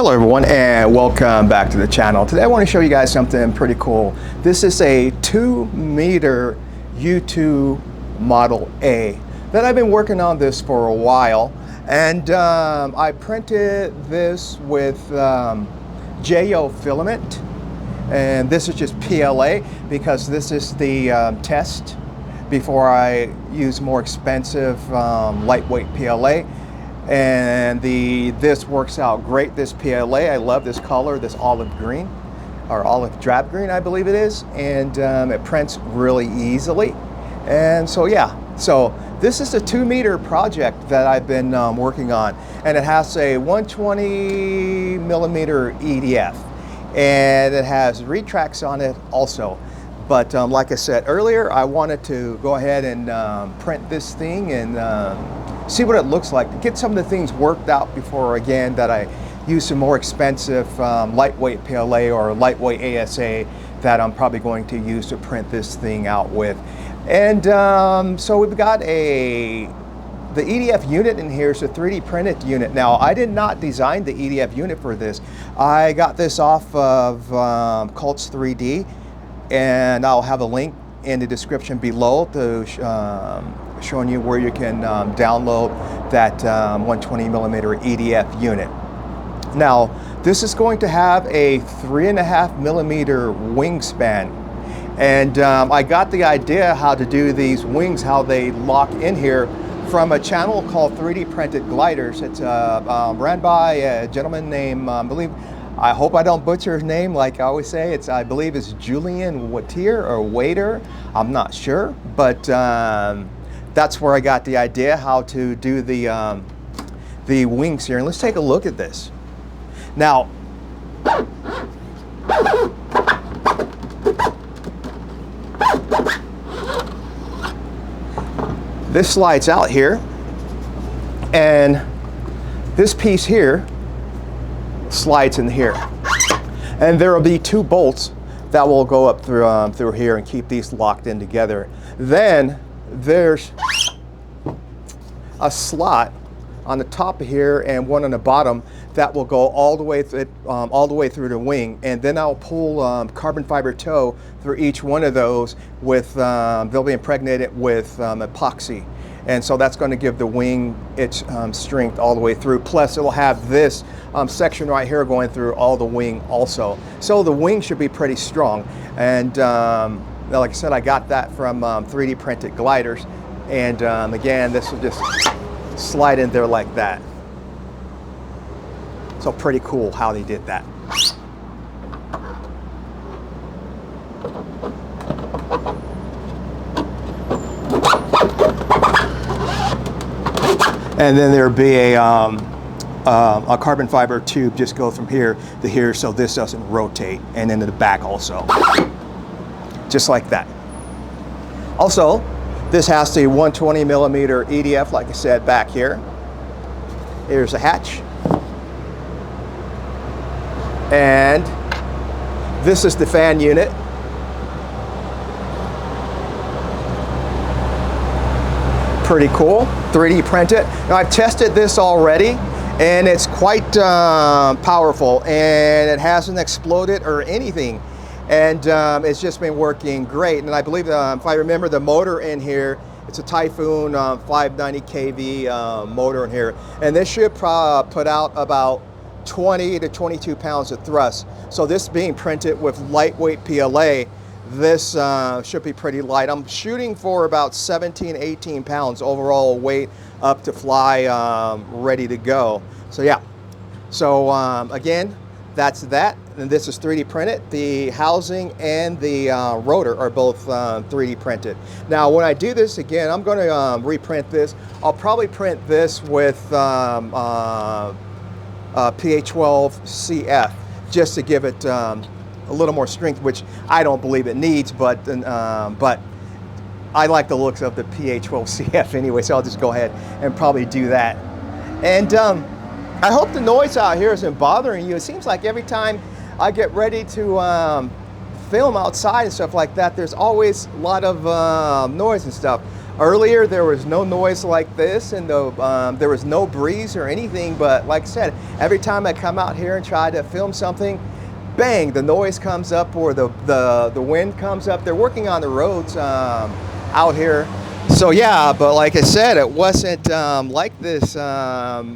Hello everyone and welcome back to the channel. Today I want to show you guys something pretty cool. This is a 2-meter U-2 Model A that I've been working on this for a while, and I printed this with JO filament, and this is just PLA because this is the test before I use more expensive lightweight PLA. And this works out great, this PLA. I love this color, this olive green, or olive drab green, I believe it is. And it prints really easily. And so yeah, so this is a 2-meter project that I've been working on. And it has a 120 millimeter EDF. And it has retracts on it also. But like I said earlier, I wanted to go ahead and print this thing and see what it looks like, get some of the things worked out before, again, that I use some more expensive lightweight PLA or lightweight ASA that I'm probably going to use to print this thing out with. And so we've got the EDF unit in here. It's a 3D printed unit. Now, I did not design the EDF unit for this. I got this off of Cults 3D, and I'll have a link in the description below to showing you where you can download that 120 millimeter EDF unit. Now, this is going to have a 3.5 millimeter wingspan, and I got the idea how to do these wings, how they lock in here, from a channel called 3D Printed Gliders. It's ran by a gentleman named, I hope I don't butcher his name, like I always say. I believe it's Julian Waitier or Waiter. I'm not sure, but that's where I got the idea how to do the wings here. And let's take a look at this. Now, this slides out here, and this piece here slides in here, and there will be 2 bolts that will go up through here and keep these locked in together. Then there's a slot on the top of here and one on the bottom that will go all the way through the wing, and then I'll pull carbon fiber toe through each one of those with they'll be impregnated with epoxy. And so that's going to give the wing its strength all the way through. Plus, it will have this section right here going through all the wing also. So the wing should be pretty strong. And like I said, I got that from 3D Printed Gliders. And again, this will just slide in there like that. So pretty cool how they did that. And then there'll be a carbon fiber tube just go from here to here so this doesn't rotate, and then to the back also, just like that. Also, this has the 120 millimeter EDF, like I said, back here. Here's a hatch. And this is the fan unit. Pretty cool, 3D printed. Now, I've tested this already, and it's quite powerful, and it hasn't exploded or anything, and it's just been working great. And I believe, if I remember, the motor in here, it's a Typhoon 590 kV motor in here, and this should put out about 20 to 22 pounds of thrust. So this being printed with lightweight PLA, this should be pretty light. I'm shooting for about 17, 18 pounds overall weight up to fly, ready to go. So yeah, so again, that's that. And this is 3D printed. The housing and the rotor are both 3D printed. Now, when I do this again, I'm going to reprint this. I'll probably print this with PA12CF just to give it a little more strength, which I don't believe it needs, but I like the looks of the PA12CF anyway, so I'll just go ahead and probably do that. And I hope the noise out here isn't bothering you. It seems like every time I get ready to film outside and stuff like that, there's always a lot of noise and stuff. Earlier, there was no noise like this, and there was no breeze or anything, but like I said, every time I come out here and try to film something, bang, the noise comes up or the wind comes up. They're working on the roads out here. So yeah, but like I said, it wasn't like this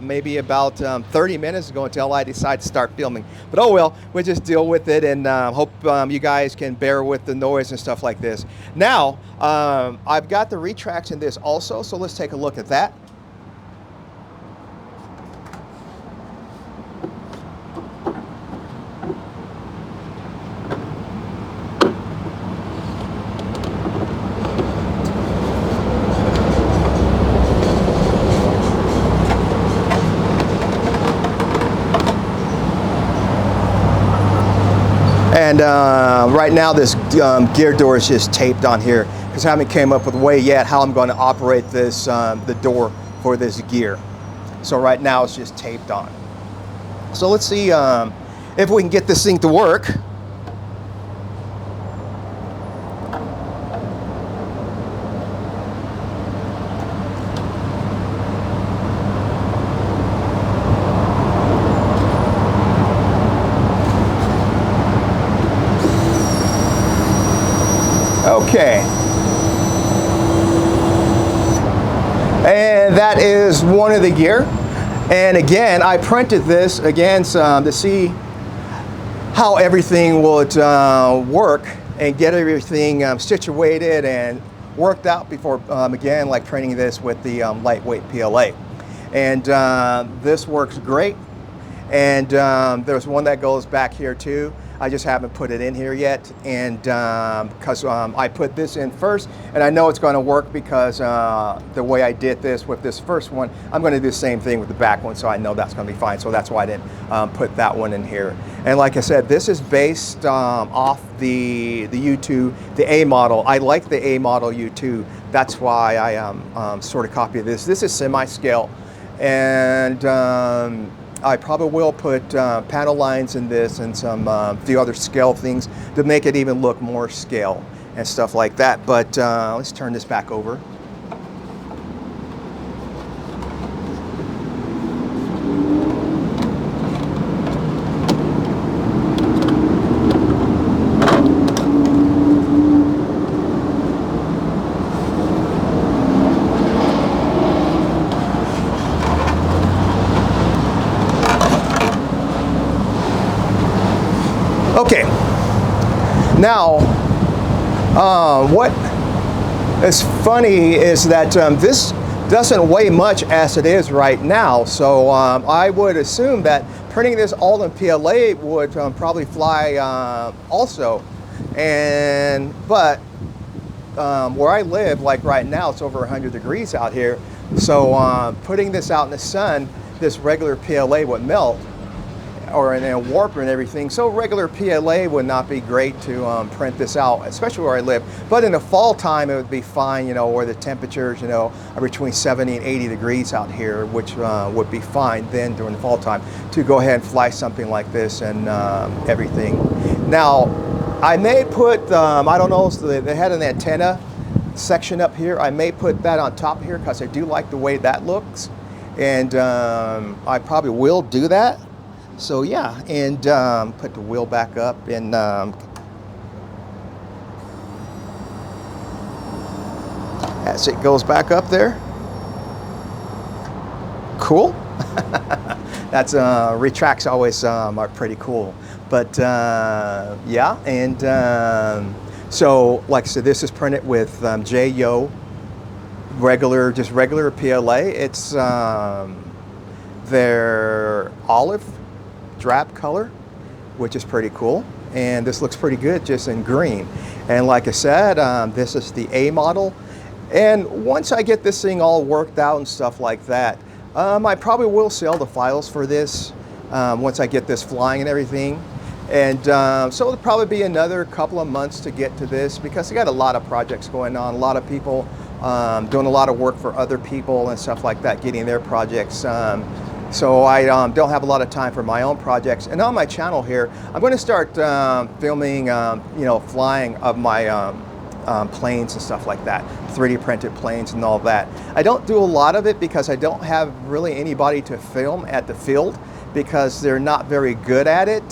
maybe about 30 minutes ago until I decided to start filming. But oh well, we just deal with it, and hope you guys can bear with the noise and stuff like this. Now, I've got the retracts in this also, so let's take a look at that. And right now this gear door is just taped on here because I haven't came up with a way yet how I'm going to operate this, the door for this gear. So right now it's just taped on. So let's see if we can get this thing to work. Okay, and that is one of the gear. And again, I printed this again to see how everything would work and get everything situated and worked out before, again, like printing this with the lightweight PLA. And this works great. And there's one that goes back here too. I just haven't put it in here yet, and because I put this in first, and I know it's going to work because the way I did this with this first one, I'm going to do the same thing with the back one, so I know that's going to be fine. So that's why I didn't put that one in here. And like I said, this is based off the U2, the A model. I like the A model U2. That's why I sort of copied this. This is semi-scale, and I probably will put panel lines in this and some few other scale things to make it even look more scale and stuff like that. But let's turn this back over. Okay, now what is funny is that this doesn't weigh much as it is right now, so I would assume that printing this all in PLA would probably fly also. But where I live, like right now, it's over 100 degrees out here, so putting this out in the sun, this regular PLA would melt or in warp and everything. So regular PLA would not be great to print this out, especially where I live. But in the fall time, it would be fine, you know, where the temperatures, you know, are between 70 and 80 degrees out here, which would be fine then during the fall time to go ahead and fly something like this and everything. Now, I may put, I don't know, so they had an antenna section up here. I may put that on top here because I do like the way that looks. And I probably will do that. So yeah, and put the wheel back up, and as it goes back up there. Cool. That's retracts always are pretty cool. But yeah, and so like I said, this is printed with J-Yo regular, just regular PLA. It's their olive drab color, which is pretty cool, and this looks pretty good just in green. And like I said, this is the A model, and once I get this thing all worked out and stuff like that, I probably will sell the files for this once I get this flying and everything. And so it'll probably be another couple of months to get to this, because I got a lot of projects going on, a lot of people doing a lot of work for other people and stuff like that, getting their projects. So I don't have a lot of time for my own projects. And on my channel here, I'm going to start filming, you know, flying of my planes and stuff like that, 3D printed planes and all that. I don't do a lot of it because I don't have really anybody to film at the field, because they're not very good at it.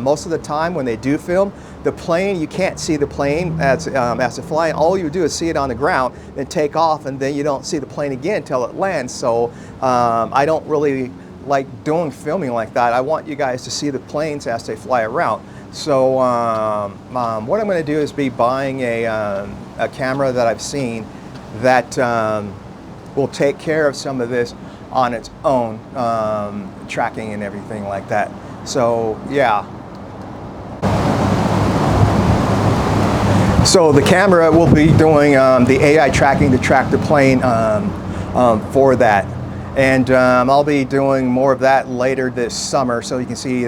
Most of the time when they do film, the plane, you can't see the plane as it's flying. All you do is see it on the ground, then take off, and then you don't see the plane again until it lands. So I don't really like doing filming like that. I want you guys to see the planes as they fly around. So what I'm going to do is be buying a camera that I've seen that will take care of some of this on its own, tracking and everything like that. So yeah. So the camera will be doing the AI tracking to track the plane for that. And I'll be doing more of that later this summer, so you can see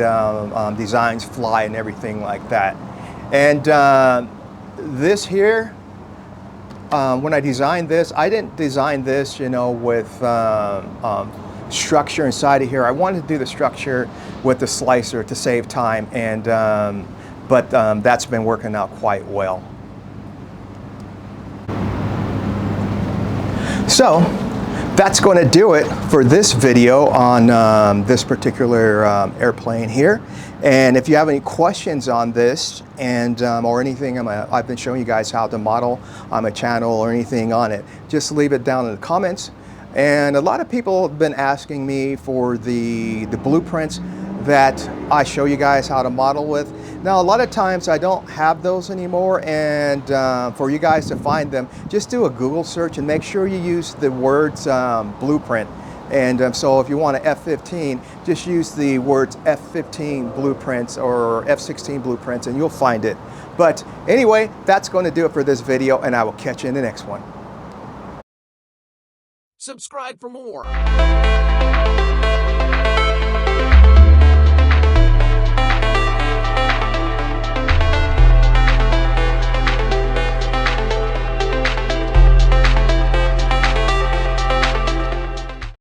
designs fly and everything like that. And this here, when I designed this, I didn't design this, you know, with structure inside of here. I wanted to do the structure with the slicer to save time, and but that's been working out quite well. So that's going to do it for this video on this particular airplane here. And if you have any questions on this and or anything I've been showing you guys how to model on my channel or anything on it, just leave it down in the comments. And a lot of people have been asking me for the blueprints that I show you guys how to model with. Now, a lot of times I don't have those anymore, and for you guys to find them, just do a Google search and make sure you use the words blueprint. And so if you want an F-15, just use the words F-15 blueprints or F-16 blueprints and you'll find it. But anyway, that's going to do it for this video, and I will catch you in the next one. Subscribe for more.